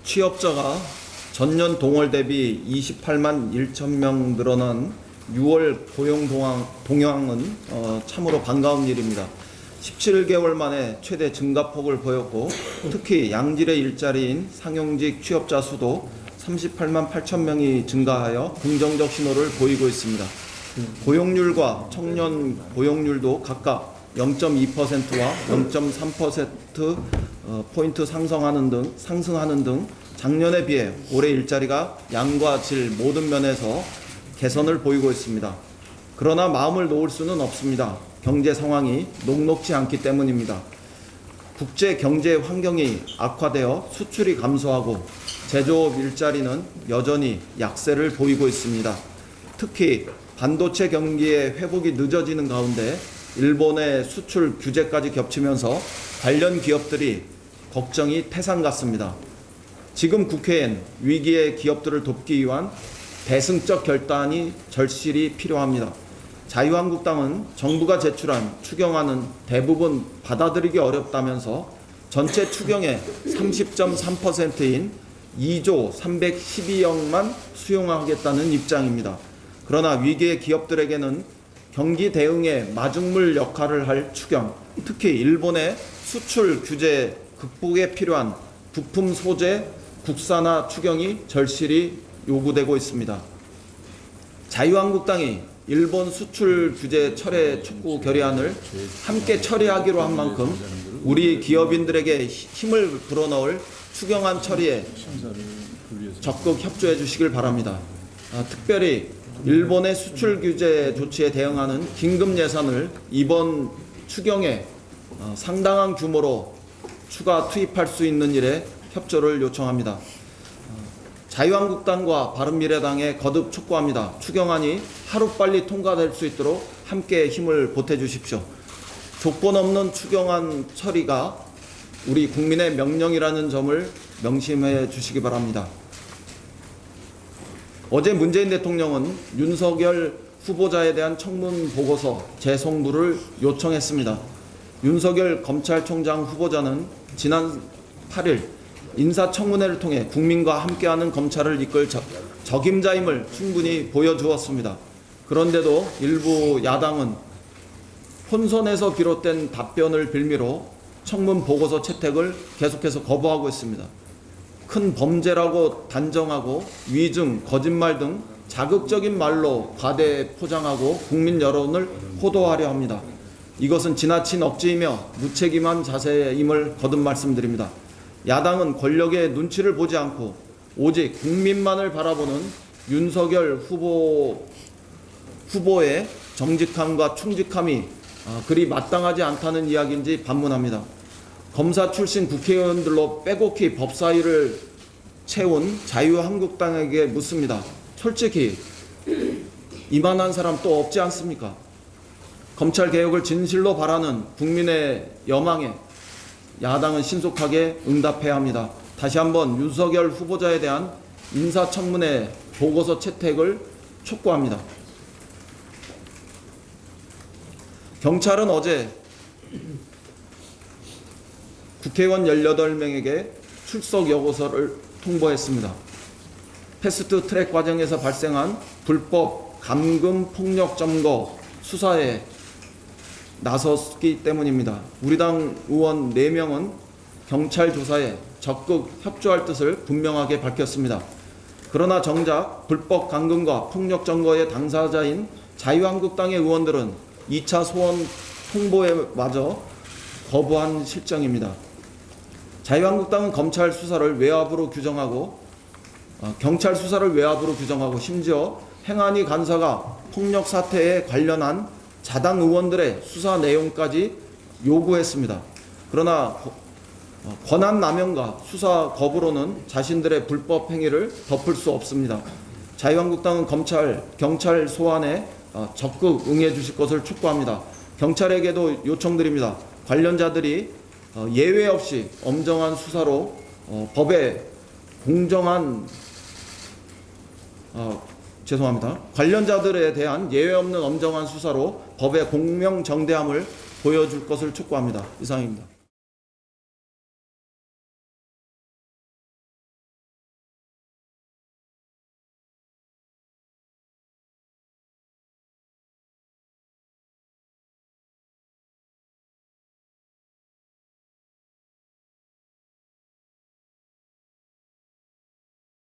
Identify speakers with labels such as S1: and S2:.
S1: 취업자가 전년 동월 대비 28만 1천 명 늘어난 6월 고용 동향은 참으로 반가운 일입니다. 17개월 만에 최대 증가폭을 보였고, 특히 양질의 일자리인 상용직 취업자 수도 38만 8천 명이 증가하여 긍정적 신호를 보이고 있습니다. 고용률과 청년 고용률도 각각 0.2%와 0.3% 포인트 상승하는 등 작년에 비해 올해 일자리가 양과 질 모든 면에서 개선을 보이고 있습니다. 그러나 마음을 놓을 수는 없습니다. 경제 상황이 녹록지 않기 때문입니다. 국제 경제 환경이 악화되어 수출이 감소하고 제조업 일자리는 여전히 약세를 보이고 있습니다. 특히 반도체 경기의 회복이 늦어지는 가운데 일본의 수출 규제까지 겹치면서 관련 기업들이 걱정이 태산 같습니다. 지금 국회엔 위기의 기업들을 돕기 위한 대승적 결단이 절실히 필요합니다. 자유한국당은 정부가 제출한 추경안은 대부분 받아들이기 어렵다면서 전체 추경의 30.3%인 2조 312억만 수용하겠다는 입장입니다. 그러나 위기의 기업들에게는 경기 대응의 마중물 역할을 할 추경, 특히 일본의 수출 규제 극복에 필요한 부품 소재 국산화 추경이 절실히 요구되고 있습니다. 자유한국당이 일본 수출 규제 철회 촉구 결의안을 함께 처리하기로 한 만큼 우리 기업인들에게 힘을 불어넣을 추경안 처리에 적극 협조해 주시길 바랍니다. 특별히 일본의 수출 규제 조치에 대응하는 긴급 예산을 이번 추경에 상당한 규모로 추가 투입할 수 있는 일에 협조를 요청합니다. 자유한국당과 바른미래당에 거듭 촉구합니다. 추경안이 하루빨리 통과될 수 있도록 함께 힘을 보태주십시오. 조건 없는 추경안 처리가 우리 국민의 명령이라는 점을 명심해 주시기 바랍니다. 어제 문재인 대통령은 윤석열 후보자에 대한 청문 보고서 재송부를 요청했습니다. 윤석열 검찰총장 후보자는 지난 8일 인사청문회를 통해 국민과 함께하는 검찰을 이끌 적임자임을 충분히 보여주었습니다. 그런데도 일부 야당은 혼선에서 비롯된 답변을 빌미로 청문 보고서 채택을 계속해서 거부하고 있습니다. 큰 범죄라고 단정하고 위증, 거짓말 등 자극적인 말로 과대 포장하고 국민 여론을 호도하려 합니다. 이것은 지나친 억지이며 무책임한 자세임을 거듭 말씀드립니다. 야당은 권력의 눈치를 보지 않고 오직 국민만을 바라보는 윤석열 후보의 정직함과 충직함이 그리 마땅하지 않다는 이야기인지 반문합니다. 검사 출신 국회의원들로 빼곡히 법사위를 채운 자유한국당에게 묻습니다. 솔직히 이만한 사람 또 없지 않습니까? 검찰개혁을 진실로 바라는 국민의 여망에 야당은 신속하게 응답해야 합니다. 다시 한번 윤석열 후보자에 대한 인사청문회 보고서 채택을 촉구합니다. 경찰은 어제 국회의원 18명에게 출석 여고서를 통보했습니다. 패스트 트랙 과정에서 발생한 불법 감금 폭력 점거 수사에 나섰기 때문입니다. 우리 당 의원 4명은 경찰 조사에 적극 협조할 뜻을 분명하게 밝혔습니다. 그러나 정작 불법 감금과 폭력 점거의 당사자인 자유한국당의 의원들은 2차 소원 통보에마저 거부한 실정입니다. 자유한국당은 검찰 수사를 외압으로 규정하고 경찰 수사를 외압으로 규정하고 심지어 행안위 간사가 폭력 사태에 관련한 자당 의원들의 수사 내용까지 요구했습니다. 그러나 권한 남용과 수사 거부로는 자신들의 불법 행위를 덮을 수 없습니다. 자유한국당은 경찰 소환에 적극 응해 주실 것을 촉구합니다. 경찰에게도 요청드립니다. 관련자들이 예외 없이 엄정한 수사로 법의 공정한 관련자들에 대한 예외 없는 엄정한 수사로 법의 공명정대함을 보여줄 것을 촉구합니다. 이상입니다.